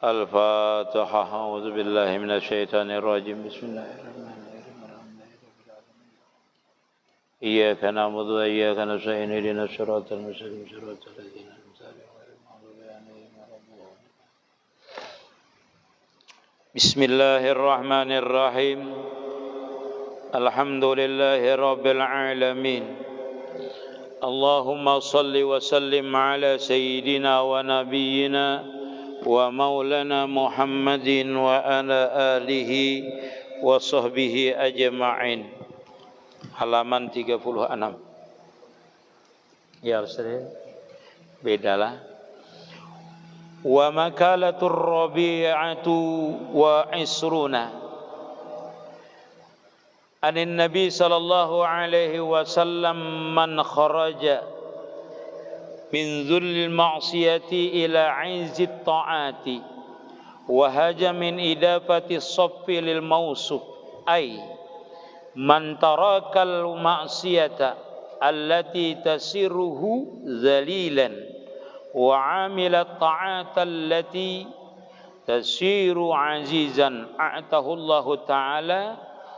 الفاتحة. أعوذ بالله من الشيطان الرجيم. بسم الله الرحمن الرحيم. إياك نعبد وإياك نستعين. اهدنا الصراط المستقيم صراط الذين أنعمت عليهم غير المغضوب عليهم ولا الضالين. بسم الله الرحمن الرحيم. الحمد لله رب العالمين. اللهم صل وسلم على سيدنا ونبينا ومولانا محمد وعلى آله وصحبه أجمعين. Halaman 36. Ya Ustaz, bedalah. Wa makalatur rabi'atu wa isruna anin Nabi sallallahu alaihi wasallam man kharaja min dhullil ma'siyati ila 'izzit ta'ati wa haja min idafati as-saffi lil mawsuf ay man tarakal ma'siyata allati tasiruhu dhalilan wa 'amila ta'ata allati tasiru 'azizan a'tahu Allah ta'ala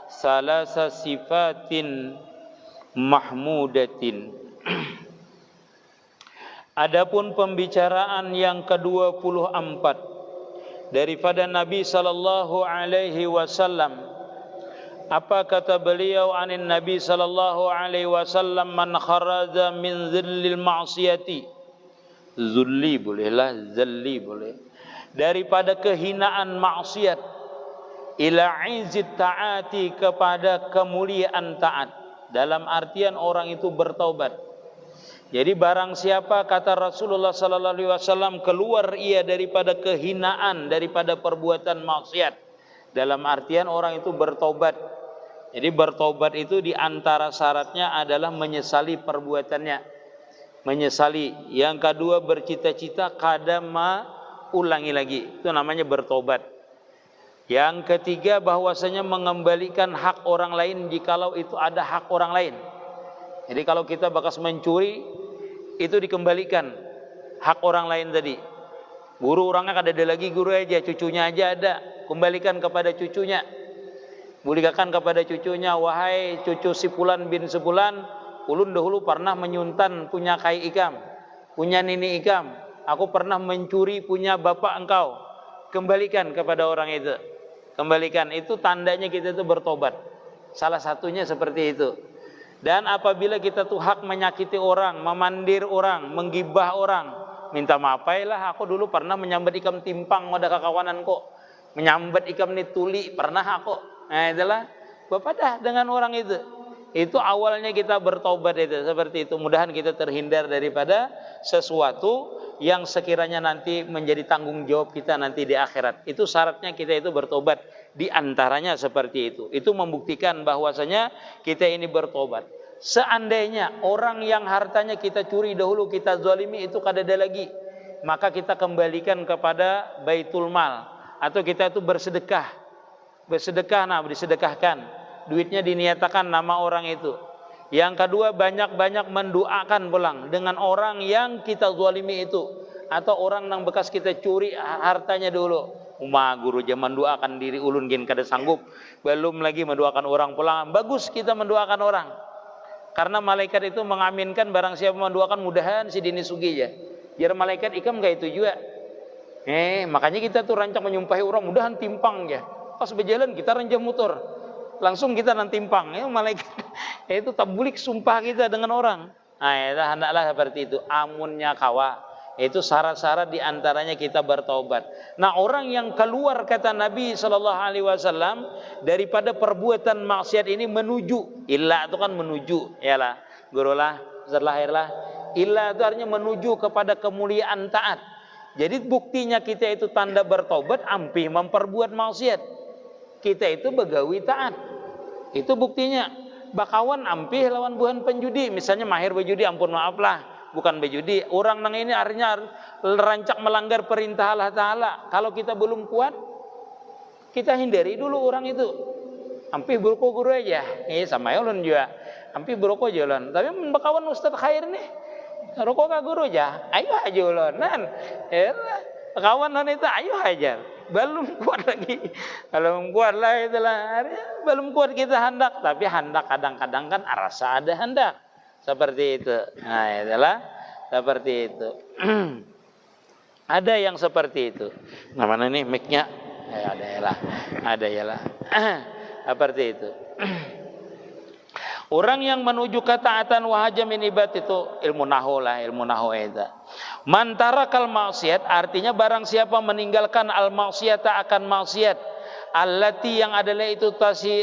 salasa sifatin mahmudatin. Adapun pembicaraan yang ke-24 daripada Nabi sallallahu alaihi wasallam, apa kata beliau? Anin Nabi sallallahu alaihi wasallam man kharaja min dhillil ma'siyati, zulli bolehlah, zalli boleh, daripada kehinaan maksiat, ila izzit ta'ati, kepada kemuliaan taat. Dalam artian orang itu bertaubat. Jadi barang siapa, kata Rasulullah sallallahu alaihi wasallam, keluar ia daripada kehinaan, daripada perbuatan maksiat, dalam artian orang itu bertaubat. Jadi bertaubat itu di antara syaratnya adalah menyesali perbuatannya, menyesali. Yang kedua, bercita-cita kadama ulangi lagi, itu namanya bertaubat. Yang ketiga, bahwasanya mengembalikan hak orang lain jikalau itu ada hak orang lain. Jadi kalau kita bakas mencuri, itu dikembalikan hak orang lain tadi. Guru orangnya kada ada lagi, guru aja, cucunya aja ada, kembalikan kepada cucunya. Berikan kepada cucunya, wahai cucu si Fulan bin Sebulan, ulun dahulu pernah menyuntan punya kai ikam, punya nini ikam, aku pernah mencuri punya bapak engkau, kembalikan kepada orang itu. Kembalikan, itu tandanya kita itu bertobat. Salah satunya seperti itu. Dan apabila kita tuh hak menyakiti orang, memandir orang, menggibah orang, minta maaf lah, aku dulu pernah menyambat ikam timpang pada kakawanan kok, menyambat ikam ni tuli pernah aku. Nah itulah, bapak dah dengan orang itu. Itu awalnya kita bertobat itu, seperti itu. Mudahan kita terhindar daripada sesuatu yang sekiranya nanti menjadi tanggung jawab kita nanti di akhirat. Itu syaratnya kita itu bertobat. Di antaranya seperti itu. Itu membuktikan bahwasanya kita ini bertobat. Seandainya orang yang hartanya kita curi dahulu, kita zalimi, itu kada ada lagi, maka kita kembalikan kepada baitul mal, atau kita itu bersedekah. Bersedekah, nah disedekahkan. Duitnya diniatakan nama orang itu. Yang kedua, banyak-banyak mendoakan pulang dengan orang yang kita zalimi itu, atau orang yang bekas kita curi hartanya dulu. Guru zaman mendoakan diri ulun gin kada sanggup, belum lagi mendoakan orang pulang. Bagus kita mendoakan orang, karena malaikat itu mengaminkan barang siapa mendoakan mudahan si dini sugi ya. Biar malaikat ikam gak itu juga. Makanya kita tuh rancang menyumpahi orang mudahan timpang ya. Pas berjalan kita rancang motor, langsung kita nanti timpang ya, malaikat itu tabulik sumpah kita dengan orang. Nah, itu hendaklah seperti itu. Amunnya kawa, itu syarat-syarat diantaranya kita bertaubat. Nah, orang yang keluar, kata Nabi sallallahu alaihi wasallam, daripada perbuatan maksiat ini menuju, illa itu kan menuju, yalah, gurulah, lahirlah. Illa itu artinya menuju kepada kemuliaan taat. Jadi buktinya kita itu tanda bertaubat, ampih memperbuat maksiat. Kita itu begawi taat. Itu buktinya. Bakawan ampih lawan buhan penjudi, misalnya mahir berjudi, ampun maaf lah, bukan berjudi. Orang nang ini artinya rancak melanggar perintah Allah Ta'ala. Kalau kita belum kuat, kita hindari dulu orang itu. Ampih beroko guru aja. Sama ya ulun juga. Ampih beroko jalan. Tapi bakawan Ustaz khair nih, rokok ka guru aja. Ayo aja ulun. Kawan wanita, ayo hajar. Belum kuat lagi. Belum kuat lah itulah. Belum kuat kita hendak. Tapi hendak kadang-kadang kan rasa ada hendak. Seperti itu. Nah itulah. Seperti itu. Ada yang seperti itu. Nah mana nih mic-nya? Ada ya lah. Ada ya lah. Seperti itu. Orang yang menuju ketaatan wahaja min ibad itu ilmu nahwu lah, ilmu nahwu itu. Man tarakal maksiat artinya barang siapa meninggalkan al maksiata akan maksiat. Allati yang adalah itu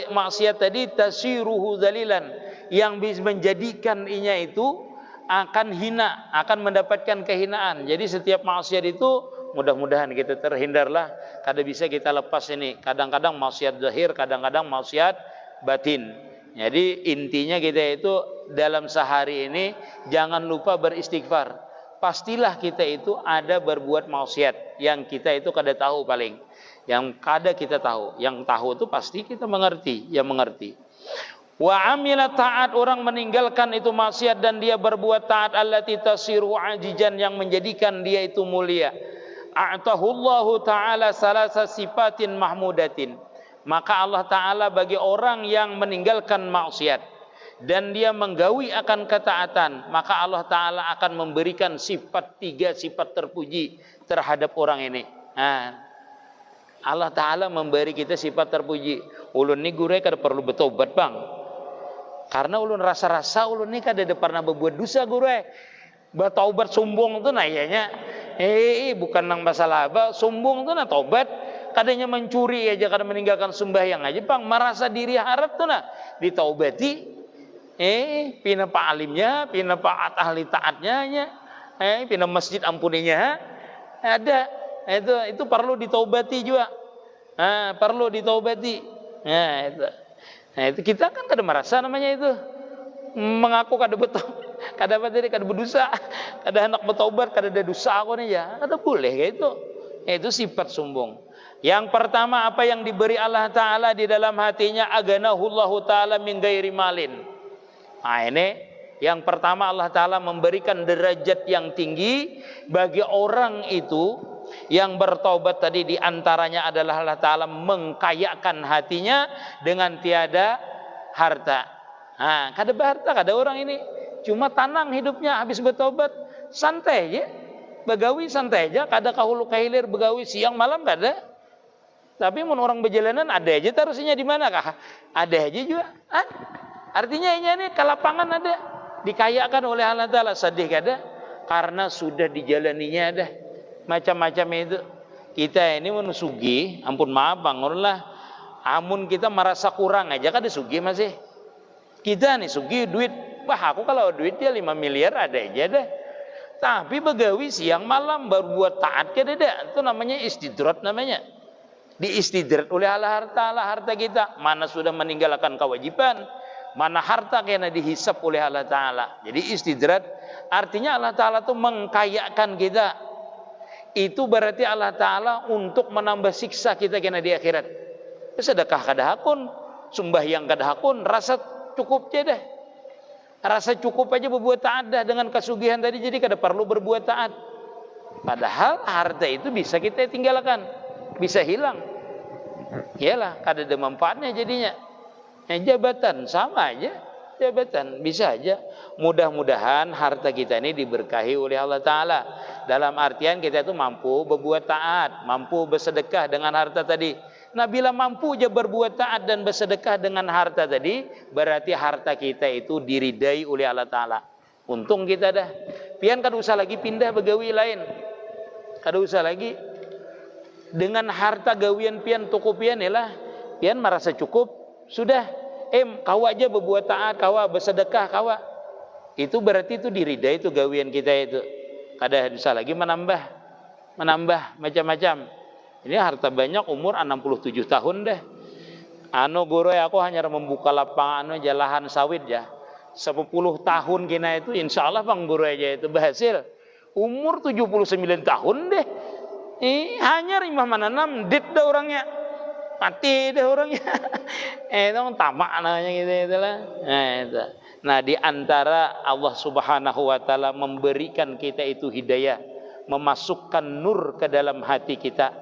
maksiat tadi tasiruhu dzalilan yang bisa menjadikan inya itu akan hina, akan mendapatkan kehinaan. Jadi setiap maksiat itu mudah-mudahan kita terhindarlah. Kadang bisa kita lepas ini. Kadang-kadang maksiat zahir, kadang-kadang maksiat batin. Jadi intinya kita itu dalam sehari ini jangan lupa beristighfar. Pastilah kita itu ada berbuat maksiat yang kita itu kada tahu paling. Yang kada kita tahu. Yang tahu itu pasti kita mengerti, yang mengerti. Wa amila ta'at orang meninggalkan itu maksiat dan dia berbuat taat allati tasiru ajijan yang menjadikan dia itu mulia. A'tahullahu ta'ala salasa sifatin mahmudatin. Maka Allah Ta'ala bagi orang yang meninggalkan maksiat dan dia menggawi akan ketaatan, maka Allah Ta'ala akan memberikan tiga sifat terpuji terhadap orang ini. Nah, Allah Ta'ala memberi kita sifat terpuji. Ulun ni gure kada perlu bertobat bang, karena ulun rasa-rasa ulun ni kada pernah berbuat dosa gure. Bertobat sombong tu nah ianya. Bukan nang masalah apa, sombong tu nah tobat. Kadanya mencuri aja, kadang meninggalkan sembahyang aja bang, merasa diri harap tuh nah ditaubati. Pina pak alimnya, pina pak ahli taatnya, pina masjid ampuninya ada. Itu perlu ditaubati juga. Perlu ditaubati. Itu kita kan kada merasa namanya itu mengaku kada betul, kada betul, kada berdosa, kada hendak bertobat, kada ada dosa aku nih ya, kada boleh kayak itu. Itu sifat sombong. Yang pertama apa yang diberi Allah Ta'ala di dalam hatinya, aganahullahu ta'ala min ghairi malin. Nah ini yang pertama, Allah Ta'ala memberikan derajat yang tinggi bagi orang itu yang bertaubat tadi. Di antaranya adalah Allah Ta'ala mengkayakan hatinya dengan tiada harta. Nah kada harta, kada orang ini cuma tenang hidupnya habis bertaubat, santai aja, begawi santai aja, kada kahulu kahilir begawi siang malam kada. Tapi mun orang berjalanan ada aja taruhnya di mana kah? Ada aja juga. Artinya ini kelapangan ada, dikayakan oleh Allah Ta'ala. Sedih kada? Karena sudah dijalaninya ada. Macam-macam itu. Kita ini mun sugih, ampun maaf bang, lah. Amun kita merasa kurang aja kada sugih masih. Kita nih sugih duit. Aku kalau duit dia 5 miliar ada aja dah. Tapi begawi siang malam berbuat taat kada ada. Itu namanya istidrat namanya. Diistidrat oleh Allah Ta'ala harta kita. Mana sudah meninggalkan kewajiban, mana harta kena dihisap oleh Allah Ta'ala. Jadi istidrat artinya Allah Ta'ala itu mengkayakan kita. Itu berarti Allah Ta'ala untuk menambah siksa kita kena di akhirat. Sedekah kada hakun, sembahyang kada hakun, rasa cukup aja dah. Rasa cukup aja berbuat taat dah dengan kesugihan tadi, jadi kada perlu berbuat taat. Padahal harta itu bisa kita tinggalkan, bisa hilang. Iyalah, kada ada manfaatnya jadinya. Jabatan sama aja, jabatan bisa aja. Mudah-mudahan harta kita ini diberkahi oleh Allah Ta'ala. Dalam artian kita itu mampu berbuat taat, mampu bersedekah dengan harta tadi. Nah bila mampu aja berbuat taat dan bersedekah dengan harta tadi, berarti harta kita itu diridai oleh Allah Ta'ala. Untung kita dah. Pian kada usah lagi pindah begawi lain. Kada usah lagi. Dengan harta gawian pian toko pian ialah pian merasa cukup. Sudah. Kawa aja berbuat taat, kawa bersedekah, kawa. Itu berarti itu diridai itu gawian kita itu. Kada usah lagi menambah macam-macam. Ini harta banyak umur 67 tahun deh. Guru aku hanya membuka lapangan lahan sawit ya. 10 tahun kina itu insya Allah bang guru aja itu berhasil. Umur 79 tahun deh. Hanya rimah menanam dit dah orangnya. Mati dah orangnya. Itu tamak namanya gitu itulah. Nah di antara Allah Subhanahu wa taala memberikan kita itu hidayah, memasukkan nur ke dalam hati kita,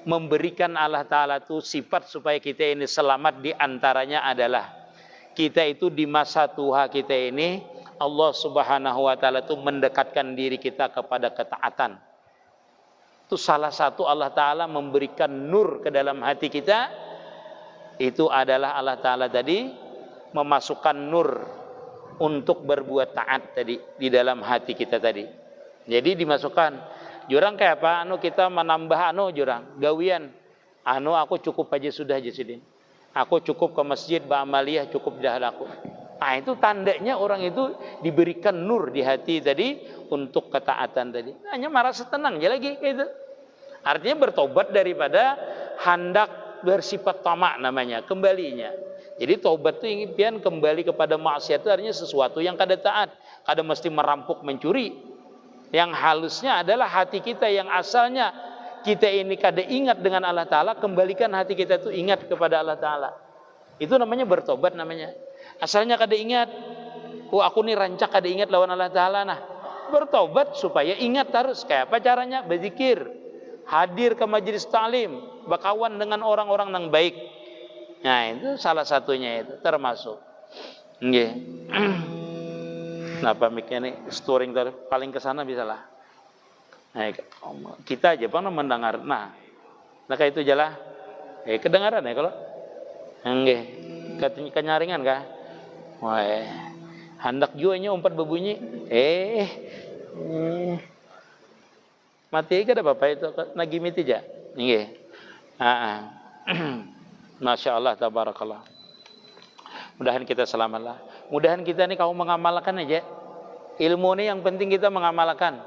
memberikan Allah Ta'ala itu sifat supaya kita ini selamat. Di antaranya adalah kita itu di masa tua kita ini, Allah Subhanahu wa Ta'ala itu mendekatkan diri kita kepada ketaatan. Itu salah satu Allah Ta'ala memberikan nur ke dalam hati kita. Itu adalah Allah Ta'ala tadi memasukkan nur untuk berbuat taat tadi di dalam hati kita tadi. Jadi dimasukkan. Jurang kayak apa? Kita menambah jurang gawian. Aku cukup aja sudah aja sidin. Aku cukup ke masjid ba'amaliyah cukup dah aku. Nah, itu tandanya orang itu diberikan nur di hati tadi untuk ketaatan tadi. Hanya merasa tenang aja lagi gitu. Artinya bertobat daripada hendak bersifat tamak namanya, kembalinya. Jadi tobat itu impian kembali kepada maksiat itu artinya sesuatu yang kada taat, kada mesti merampok mencuri. Yang halusnya adalah hati kita yang asalnya kita ini kada ingat dengan Allah Ta'ala, kembalikan hati kita itu ingat kepada Allah Ta'ala. Itu namanya bertobat namanya. Asalnya kada ingat, aku nih rancak kada ingat lawan Allah Ta'ala. Nah, bertobat supaya ingat terus. Kayak apa caranya? Berzikir, hadir ke majelis ta'lim, berkawan dengan orang-orang yang baik. Nah, itu salah satunya itu termasuk. Nggih. Kenapa mic-nya nih storing terus paling ke sana bisa lah. Nah, kita aja pernah mendengar. Nah kayak itu jalah. Kedengaran ya kalau? Nggih. Kenyaringan kah? Wah, hendak juanya umpat berbunyi. Mati kada apa-apa itu nagimiti aja. Nggih. Masya Allah, tabarakallah. Mudahan kita selamatlah. Mudahan kita nih kau mengamalkan aja. Ilmu ini yang penting kita mengamalkan.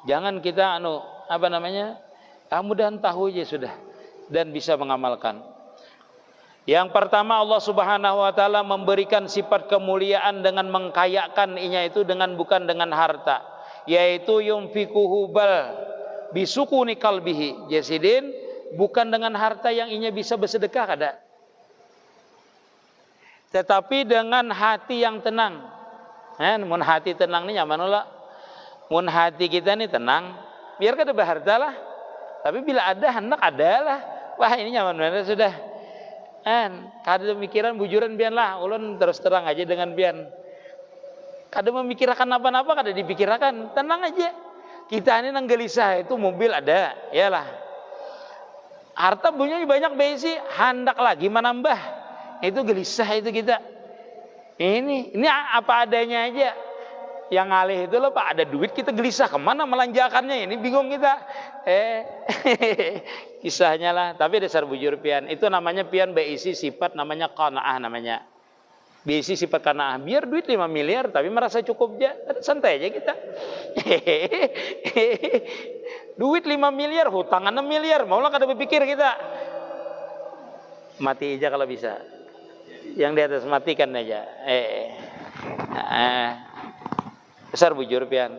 Jangan kita mudahan tahu aja sudah dan bisa mengamalkan. Yang pertama, Allah Subhanahu wa Ta'ala memberikan sifat kemuliaan dengan mengkayakan inya itu bukan dengan harta, yaitu yunfikuhu bal bisukuni kalbihi. Jasidin, bukan dengan harta yang inya bisa bersedekah kada, tetapi dengan hati yang tenang. Mun hati tenang ni nyaman lah. Mun hati kita ni tenang, biar kada berharta lah. Tapi bila ada hendak ada lah. Wah, ini nyaman benar sudah. Kada mikiran bujuran bian lah. Ulun terus terang aja dengan bian. Kada memikirkan apa-apa, kada dipikirkan. Tenang aja. Kita ini nang gelisah itu mobil ada, yalah. Harta punya banyak besi, hendak lagi menambah. Itu gelisah itu kita. Ini apa adanya aja. Yang ngalih itu loh Pak, ada duit kita gelisah kemana melanjakannya, ini bingung kita. Kisahnya lah. Tapi dasar bujur pian, itu namanya pian berisi sifat namanya qanaah namanya. Berisi sifat qanaah. Biar duit 5 miliar tapi merasa cukup aja, santai aja kita. Duit 5 miliar, hutang 6 miliar, maulah kada berpikir kita. Mati aja kalau bisa. Yang di atas matikan aja. Besar bujur pian.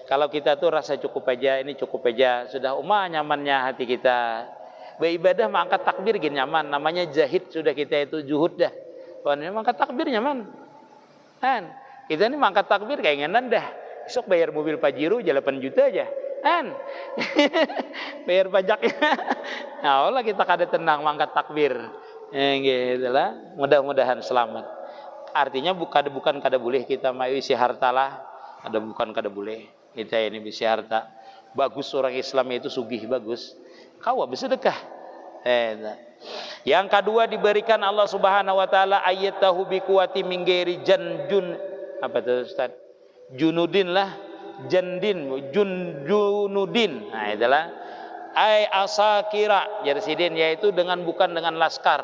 Kalau kita tuh rasa cukup aja, ini cukup aja, sudah nyamannya hati kita. Beribadah mengangkat takbir gini nyaman, namanya zahid sudah kita itu juhud dah. Kalau ini mengangkat takbir nyaman. Kan? Kita ini mengangkat takbir keinginan dah. Besok bayar mobil Pajero 8 juta aja. Kan? Bayar pajaknya. Nah, Allah kita kada tenang mengangkat takbir. Gitu lah. Mudah-mudahan selamat. Artinya bukan kada boleh kita mau isi harta lah. Ada bukan kada boleh kita ini bisa harta. Bagus orang Islam itu sugih bagus. Kau bersedekah. Yang kedua diberikan Allah Subhanahu wa Ta'ala ayatahu biquwati min ghairi janjun. Apa itu Ustaz? Junudin lah, jandin, junudin. Nah, itulah ai asakira jarsidin, yaitu bukan dengan laskar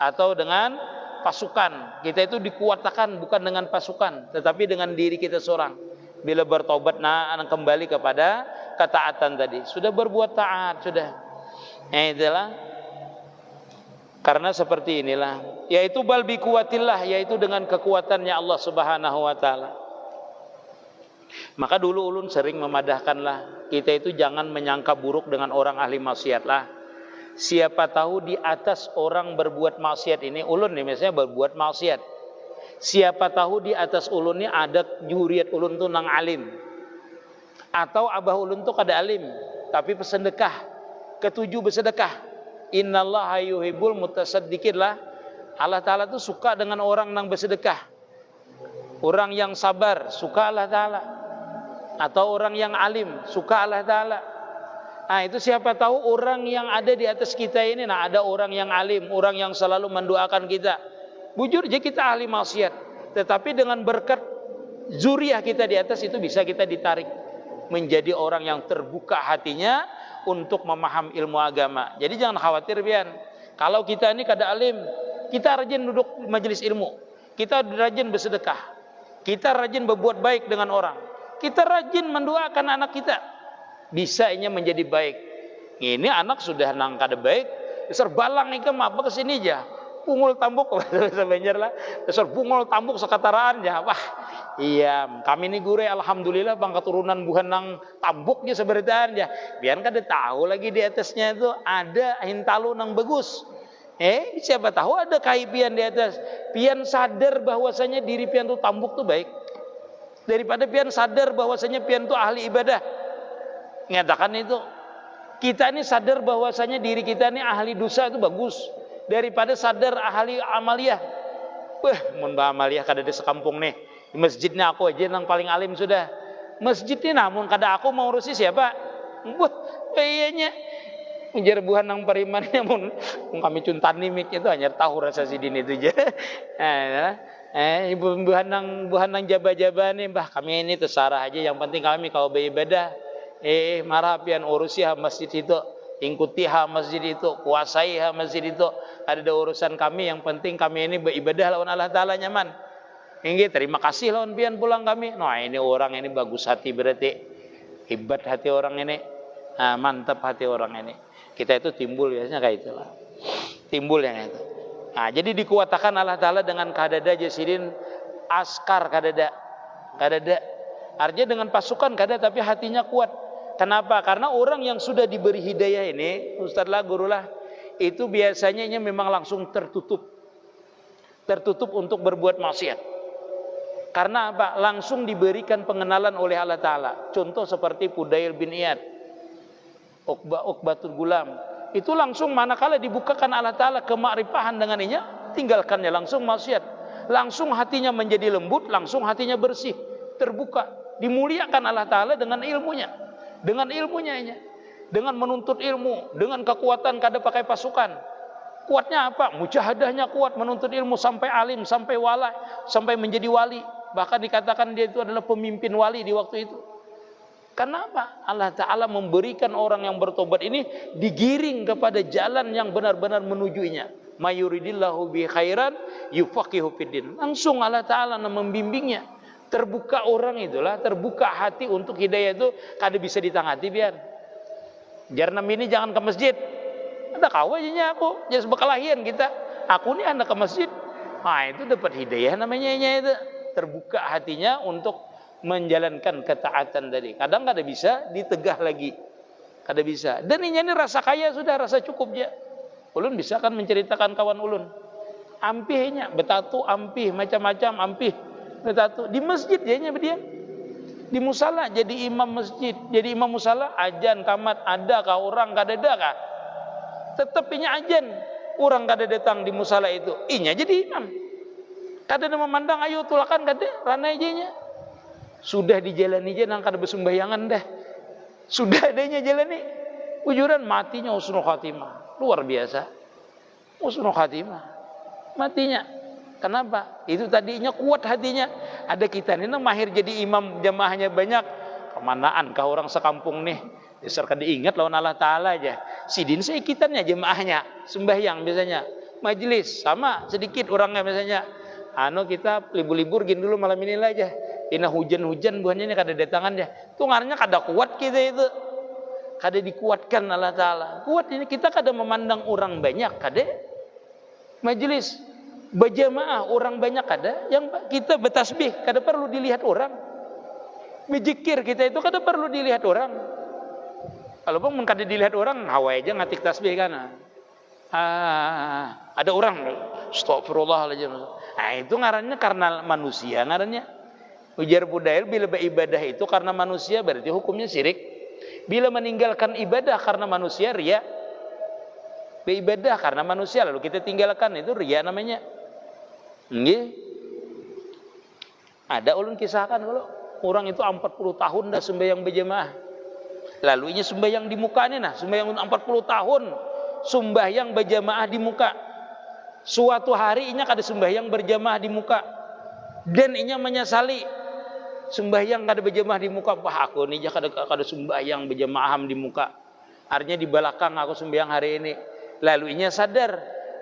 atau dengan pasukan. Kita itu dikuatkan bukan dengan pasukan, tetapi dengan diri kita seorang. Bila bertobat kembali kepada ketaatan tadi, sudah berbuat taat sudah. Itulah. Karena seperti inilah, yaitu bal bi kuwatillah, yaitu dengan kekuatannya Allah Subhanahu wa Ta'ala. Maka dulu ulun sering memadahkanlah, kita itu jangan menyangka buruk dengan orang ahli maksiat lah. Siapa tahu di atas orang berbuat maksiat ini, ulun nih misalnya berbuat maksiat, siapa tahu di atas ulun ini ada juriat ulun tuh nang alim. Atau abah ulun tuh kada alim tapi pesedekah. Ketujuh bersedekah. Innallaha yuhibbul mutasaddiqin lah. Allah Ta'ala tuh suka dengan orang yang bersedekah. Orang yang sabar suka Allah Ta'ala. Atau orang yang alim suka Allah Ta'ala. Nah itu siapa tahu orang yang ada di atas kita ini. Nah ada orang yang alim, orang yang selalu mendoakan kita. Bujur aja kita ahli maksiat, tetapi dengan berkat zuriyah kita di atas itu bisa kita ditarik menjadi orang yang terbuka hatinya untuk memaham ilmu agama. Jadi jangan khawatir pian. Kalau kita ini kada alim, kita rajin duduk majelis ilmu, kita rajin bersedekah, kita rajin berbuat baik dengan orang, kita rajin mendoakan anak kita, bisa ini menjadi baik. Ini anak sudah nang kada baik, besar balang ikam apa kesini aja. Pungul tambuk sebenarnya lah, besar pungul tambuk sekataraan ya. Wah, iya, kami ni gure alhamdulillah bang keturunan buhan nang tambuk je seberitaan ya. Biar kada tahu lagi di atasnya itu ada hintalu nang bagus. Siapa tahu ada kai pian di atas. Pian sadar bahwasanya diri pian tu tambuk tu baik. Daripada pian sadar bahwasanya pian tu ahli ibadah. Ngadakan itu. Kita ni sadar bahwasanya diri kita ni ahli dosa itu bagus. Daripada sadar ahli amaliyah. Mun bah amaliyah kada ada sekampung nih. Di masjidnya aku aja yang paling alim sudah. Masjid ini namun kada aku mau urusi siapa? Kayaknya ujar buhan nang parimannya mun kami cuntan nimik itu hanya tahu rasa sidin itu aja. Buhan nang jaba-jaba nih bah kami ini terserah aja yang penting kami kalau beribadah. Marah pian urusi masjid itu. Ikuti masjid itu, kuasai masjid itu. Ada urusan kami, yang penting kami ini beribadah lawan Allah Ta'ala nyaman. Ini terima kasih lawan pian pulang kami. Nah ini orang ini bagus hati berarti. Hebat hati orang ini. Mantap hati orang ini. Kita itu timbul biasanya kayak itulah. Timbul yang itu. Nah jadi dikuatakan Allah Ta'ala dengan kadada jasidin askar kadada. Kadada. Artinya dengan pasukan kada tapi hatinya kuat. Kenapa? Karena orang yang sudah diberi hidayah ini, Ustaz lah, guru lah, itu biasanya memang langsung tertutup. Tertutup untuk berbuat maksiat. Karena apa? Langsung diberikan pengenalan oleh Allah Ta'ala. Contoh seperti Fudail bin Iyad, Uqbatul Gulam. Itu langsung manakala dibukakan Allah Ta'ala kemakrifahan denganinya, tinggalkannya langsung maksiat. Langsung hatinya menjadi lembut, langsung hatinya bersih, terbuka. Dimuliakan Allah Ta'ala dengan ilmunya. Dengan ilmunya ini, dengan menuntut ilmu, dengan kekuatan kada pakai pasukan. Kuatnya apa? Mujahadahnya kuat, menuntut ilmu sampai alim, sampai wala, sampai menjadi wali. Bahkan dikatakan dia itu adalah pemimpin wali di waktu itu. Kenapa? Allah Ta'ala memberikan orang yang bertobat ini digiring kepada jalan yang benar-benar menujunya. Mayuridillahu bi khairan yufaqihu fiddin. Langsung Allah Ta'ala membimbingnya. Terbuka orang itulah, terbuka hati untuk hidayah itu kada bisa ditangati biar. Jarnam ini jangan ke masjid. Ada kawannya aku, jadi sebekalahian kita. Aku nih anak ke masjid. Nah itu dapat hidayah namanya itu. Terbuka hatinya untuk menjalankan ketaatan tadi. Kadang kada bisa ditegah lagi. Kada bisa. Dan ini rasa kaya sudah, rasa cukup ya. Ulun bisa kan menceritakan kawan ulun. Ampihnya, betatu ampih, macam-macam ampih. Betatu di masjid dia di musala jadi imam masjid, jadi imam musala, ajan kamat ada kah orang kada ada kah? Tetap inya ajan, orang kada datang di musala itu, inya jadi imam. Kada memandang ayo tulakan kada, ranai jenya. Sudah dijalani je nang kada bersumbayangan dah. Sudah adanya jalani. Ujuran matinya husnul khatimah. Luar biasa. Husnul khatimah. Matinya. Kenapa? Itu tadinya kuat hatinya. Ada kita ini mahir jadi imam jamaahnya banyak. Kemanaan kah orang sekampung nih? Dasar kada ingat lawan Allah Ta'ala aja. Sidin seikitannya jemaahnya. Sembahyang biasanya. Majelis sama sedikit orangnya biasanya. Kita libur-libur gini dulu malam ini lah aja. Ina hujan-hujan buahnya ini kada datangan ya. Itu ngaranya kada kuat kita itu. Kada dikuatkan Allah Ta'ala. Kuat ini kita kada memandang orang banyak kada. Majelis berjamaah orang banyak kada, yang kita bertasbih kada perlu dilihat orang. Berzikir kita itu kada perlu dilihat orang. Kalau pun kada dilihat orang, hawa aja ngatik tasbih kan. Ada orang, astagfirullahaladzim. Itu ngarannya karena manusia ngarannya. Ujar Fudail, bila beribadah itu karena manusia berarti hukumnya syirik. Bila meninggalkan ibadah karena manusia riya. Beribadah karena manusia lalu kita tinggalkan itu riya namanya. Nggih. Ada ulun kisahkan kalau orang itu 40 tahun dah sembahyang berjamaah. Lalu ini sembahyang di muka ini nah, sembahyang 40 tahun sembahyang berjamaah di muka. Suatu hari inya kada sembahyang berjamaah di muka. Dan inya menyesali sembahyang kada berjamaah di muka. Wah aku ni kada sembahyang berjamaah di muka. Artinya di belakang aku sembahyang hari ini. Lalu inya sadar,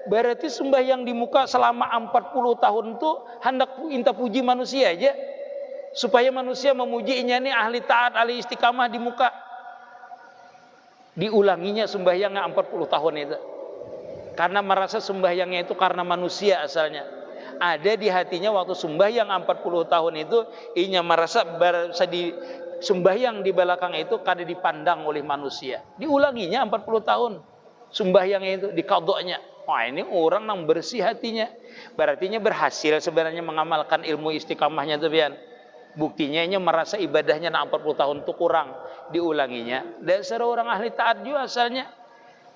berarti sembahyang di muka selama 40 tahun itu hendak minta puji manusia aja. Supaya manusia memuji inya ni ahli taat, ahli istiqamah di muka. Diulanginya sembahyangnya 40 tahun itu. Karena merasa sembahyangnya itu karena manusia asalnya. Ada di hatinya waktu sembahyang 40 tahun itu, inya merasa sembahyang di belakang itu kada dipandang oleh manusia. Diulanginya 40 tahun. Sembahyangnya itu diqadha'nya. Wah ini orang yang bersih hatinya. Berartinya berhasil sebenarnya mengamalkan ilmu istiqamahnya itu pian. Buktinya ini merasa ibadahnya 40 tahun itu kurang. Diulanginya. Dasar orang ahli taat juga asalnya.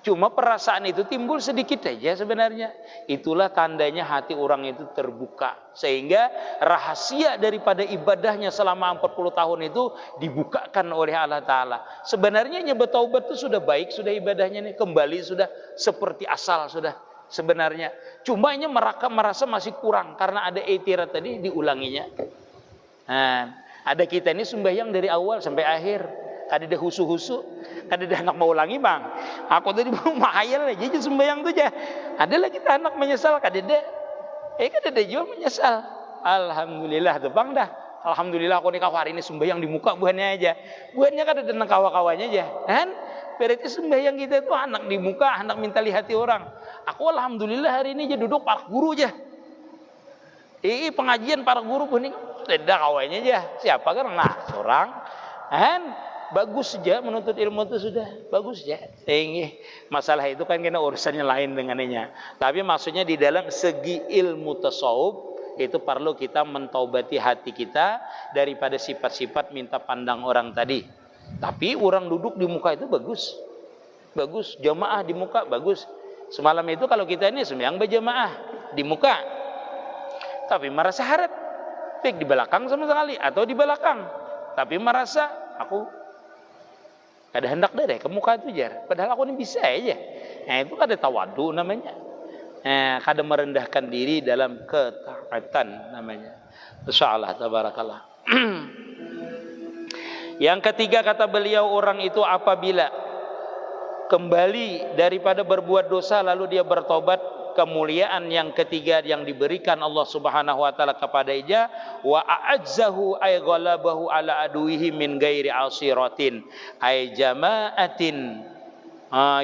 Cuma perasaan itu timbul sedikit aja sebenarnya. Itulah tandanya hati orang itu terbuka. Sehingga rahasia daripada ibadahnya selama 40 tahun itu dibukakan oleh Allah Ta'ala. Sebenarnya bertaubat itu sudah baik, sudah ibadahnya nih. Kembali sudah seperti asal sudah sebenarnya. Cuma ini merasa masih kurang. Karena ada itirat tadi diulanginya. Nah, ada kita ini sembahyang dari awal sampai akhir. Kada ada husu-husu, kada ada anak mau ulangi bang. Aku tadi mau mahayal aja sembahyang tu aja. Ada lagi kita anak menyesal, kada ada. Kada ada juga menyesal. Alhamdulillah tu bang dah. Alhamdulillah aku nikah hari ini sembahyang di muka buahnya aja. Buahnya kada ada kawan-kawannya aja. Kan? Berarti sembahyang kita itu anak di muka, anak minta lihati orang. Aku alhamdulillah hari ini aja duduk para guru aja. Pengajian para guru bening. Tidak kawannya aja. Siapa kan? Nah, seorang. Kan? Bagus saja menuntut ilmu itu sudah bagus saja. Masalah itu kan kena urusannya lain dengannya. Tapi maksudnya di dalam segi ilmu tasawuf itu perlu kita mentaubati hati kita daripada sifat-sifat minta pandang orang tadi. Tapi orang duduk di muka itu bagus. Bagus, jamaah di muka bagus. Semalam itu kalau kita ini sembahyang berjamaah di muka. Tapi merasa harap baik di belakang sama sekali atau di belakang. Tapi merasa aku kada hendak deh ke muka itu jar. Padahal aku ini bisa aja. Nah itu kada tawadu namanya. Kada merendahkan diri dalam ketaatan namanya. Insyaallah tabarakallah. Yang ketiga kata beliau, orang itu apabila kembali daripada berbuat dosa lalu dia bertobat, kemuliaan yang ketiga yang diberikan Allah Subhanahu wa taala kepada dia, wa a'azzahu ay ghalabahu ala aduihi min ghairi asiratin ay jama'atin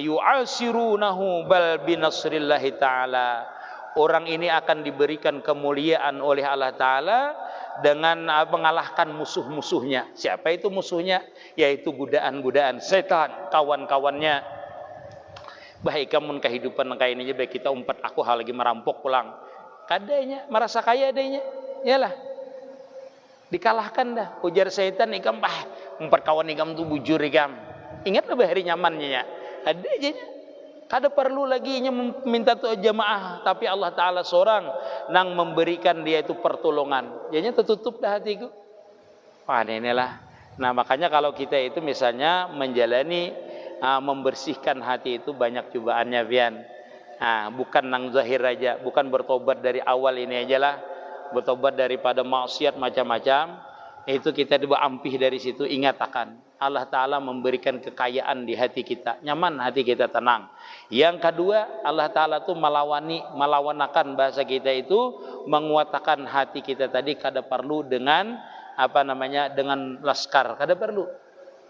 yu'asirunahu bal binasrillahi taala. Orang ini akan diberikan kemuliaan oleh Allah taala dengan mengalahkan musuh-musuhnya. Siapa itu musuhnya? Yaitu godaan-godaan setan, kawan-kawannya. Baik kamu kehidupan kayak ini aja, baik kita umpat aku hal lagi merampok pulang. Kadanya merasa kaya adanya, yalah. Dikalahkan dah. Ujar setan ikam, umpat kawan ikam tu bujur ikam. Ingatlah bahari nyamannya ya. Ada aja. Kada perlu lagi minta tu jamaah, tapi Allah Taala seorang nang memberikan dia itu pertolongan. Jadinya tertutup dah hatiku. Wah inilah. Nah makanya kalau kita itu misalnya menjalani membersihkan hati itu banyak cobaannya pian. Bukan nang zahir aja, bukan bertobat dari awal ini aja lah. Bertobat daripada maksiat macam-macam, itu kita coba ampih dari situ. Ingat akan Allah Ta'ala memberikan kekayaan di hati kita, nyaman hati kita tenang. Yang kedua, Allah Ta'ala itu melawanakan bahasa kita itu, menguatkan hati kita tadi kada perlu dengan dengan laskar, kada perlu.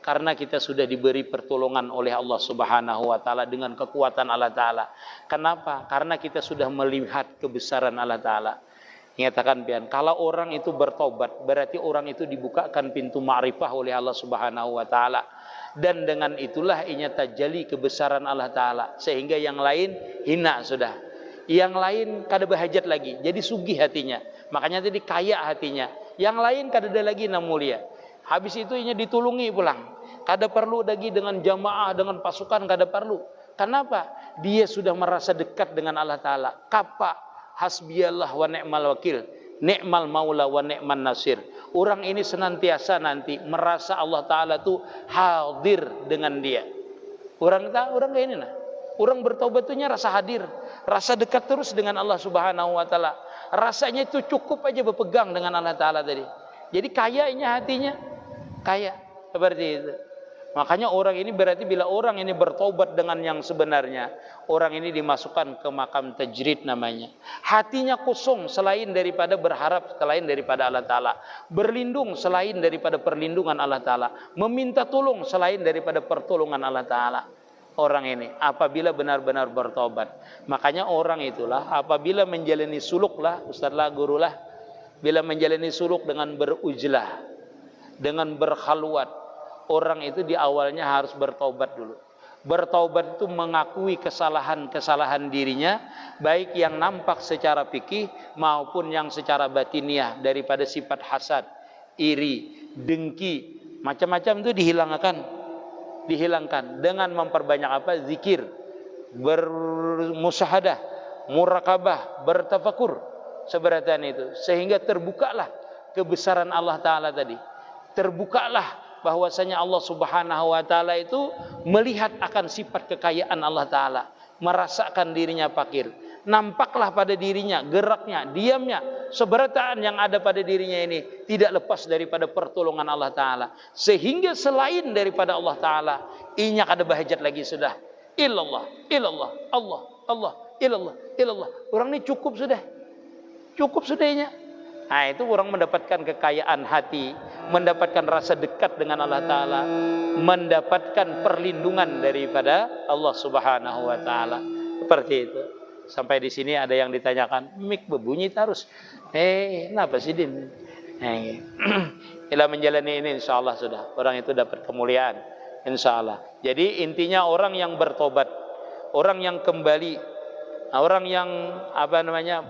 Karena kita sudah diberi pertolongan oleh Allah Subhanahu wa taala dengan kekuatan Allah Ta'ala. Kenapa? Karena kita sudah melihat kebesaran Allah Ta'ala. Nyatakan pian, kalau orang itu bertobat, berarti orang itu dibukakan pintu ma'rifah oleh Allah Subhanahu wa taala. Dan dengan itulah inya tajali kebesaran Allah Ta'ala, sehingga yang lain hina sudah. Yang lain kada berhajat lagi, jadi sugih hatinya. Makanya jadi kaya hatinya. Yang lain kada ada lagi na mulia. Habis itu inya ditulungi pulang. Kada perlu lagi dengan jamaah, dengan pasukan, kada perlu. Kenapa? Dia sudah merasa dekat dengan Allah Ta'ala. Kapa hasbiyallah wa ni'mal wakil, ni'mal maula wa ni'man nasir. Orang ini senantiasa nanti merasa Allah Ta'ala itu hadir dengan dia. Orang kayak ini nah. Orang bertaubat itu rasa hadir, rasa dekat terus dengan Allah Subhanahu wa Ta'ala. Rasanya itu cukup aja berpegang dengan Allah Ta'ala tadi. Jadi kayanya hatinya, kaya seperti itu. Makanya orang ini berarti bila orang ini bertaubat dengan yang sebenarnya, orang ini dimasukkan ke makam tajrid namanya. Hatinya kosong selain daripada berharap selain daripada Allah Ta'ala, berlindung selain daripada perlindungan Allah Ta'ala, meminta tolong selain daripada pertolongan Allah Ta'ala. Orang ini apabila benar-benar bertobat, makanya orang itulah apabila menjalani suluk lah, ustadzlah, gurulah, bila menjalani suluk dengan berujlah, dengan berkhalwat, orang itu di awalnya harus bertobat dulu. Bertobat itu mengakui kesalahan-kesalahan dirinya, baik yang nampak secara fikih maupun yang secara batiniah, daripada sifat hasad, iri, dengki, macam-macam itu dihilangkan dengan memperbanyak apa? Zikir, bermusyahadah, murakabah, bertafakur, seberatan itu, sehingga terbukalah kebesaran Allah Ta'ala tadi. Terbukalah bahwasanya Allah Subhanahu wa Ta'ala itu melihat akan sifat kekayaan Allah Ta'ala, merasakan dirinya fakir. Nampaklah pada dirinya, geraknya, diamnya, seberataan yang ada pada dirinya ini tidak lepas daripada pertolongan Allah Ta'ala. Sehingga selain daripada Allah Ta'ala, inya kada bahajat lagi sudah. Illallah, illallah, Allah, Allah, illallah, illallah. Orang ini cukup sudah. Cukup sudahnya. Nah, itu orang mendapatkan kekayaan hati, mendapatkan rasa dekat dengan Allah Ta'ala, mendapatkan perlindungan daripada Allah Subhanahu wa Ta'ala. Seperti itu. Sampai di sini ada yang ditanyakan, mik berbunyi terus. Kenapa sih Din? Bila menjalani ini insya Allah sudah, orang itu dapat kemuliaan, insya Allah. Jadi intinya orang yang bertobat, orang yang kembali, orang yang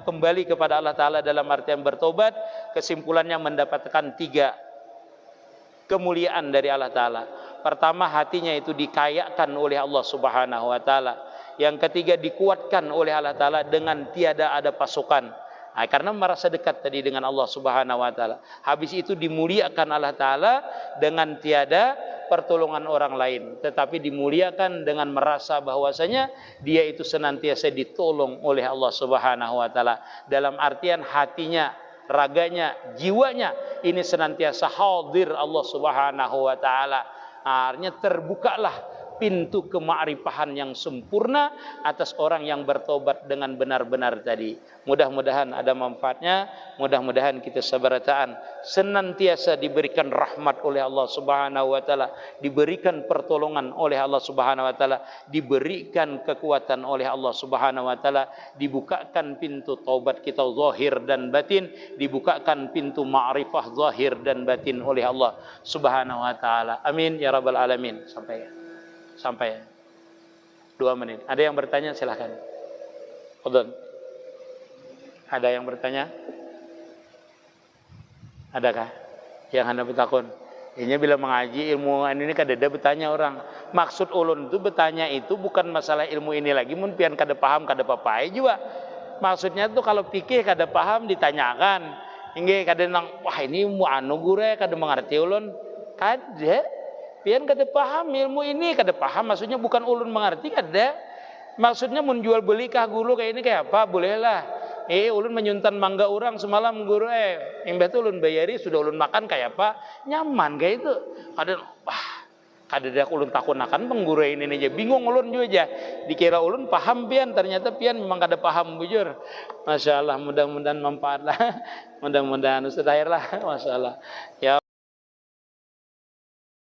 kembali kepada Allah Ta'ala dalam artian bertobat, kesimpulannya mendapatkan 3 kemuliaan dari Allah Ta'ala. Pertama, hatinya itu dikayakan oleh Allah Subhanahu wa Ta'ala. Yang ketiga, dikuatkan oleh Allah Ta'ala dengan tiada ada pasukan. Nah, karena merasa dekat tadi dengan Allah Subhanahu wa Ta'ala. Habis itu dimuliakan Allah Ta'ala dengan tiada pertolongan orang lain, tetapi dimuliakan dengan merasa bahwasanya dia itu senantiasa ditolong oleh Allah Subhanahu wa Ta'ala. Dalam artian hatinya, raganya, jiwanya ini senantiasa hadir Allah Subhanahu wa Ta'ala. Artinya terbukalah pintu kema'rifahan yang sempurna atas orang yang bertobat dengan benar-benar tadi. Mudah-mudahan ada manfaatnya, mudah-mudahan kita sabarataan senantiasa diberikan rahmat oleh Allah Subhanahu wa Ta'ala, diberikan pertolongan oleh Allah Subhanahu wa Ta'ala, diberikan kekuatan oleh Allah Subhanahu wa Ta'ala, dibukakan pintu taubat kita zahir dan batin, dibukakan pintu ma'rifah zahir dan batin oleh Allah Subhanahu wa Ta'ala. Amin ya rabbal alamin. Sampai 2 menit. Ada yang bertanya silahkan. Odon. Ada yang bertanya? Adakah yang Anda bertakun? Ini bila mengaji ilmu ini kadada bertanya orang. Maksud ulun itu bertanya itu bukan masalah ilmu ini lagi, mun pian kada paham kada papai juga. Maksudnya tuh kalau pikir kada paham ditanyakan. Hingga kada nang wah ini mu anu gure kada mengerti ulun. Kada. Pian kada paham ilmu ini, kada paham maksudnya bukan ulun mengerti kada. Maksudnya menjual beli kah guru kayak ini kayak apa bolehlah. Ulun menyuntan mangga orang semalam guru imbah tu ulun bayari sudah ulun makan kayak apa nyaman kayak itu. Kada kada dak ulun takun akan pengguru ini aja bingung ulun juga aja. Dikira ulun paham pian ternyata pian memang kada paham bujur. Masya Allah, mudah-mudahan manfaat lah. Mudah-mudahan ustaz akhir lah. Masya Allah. Ya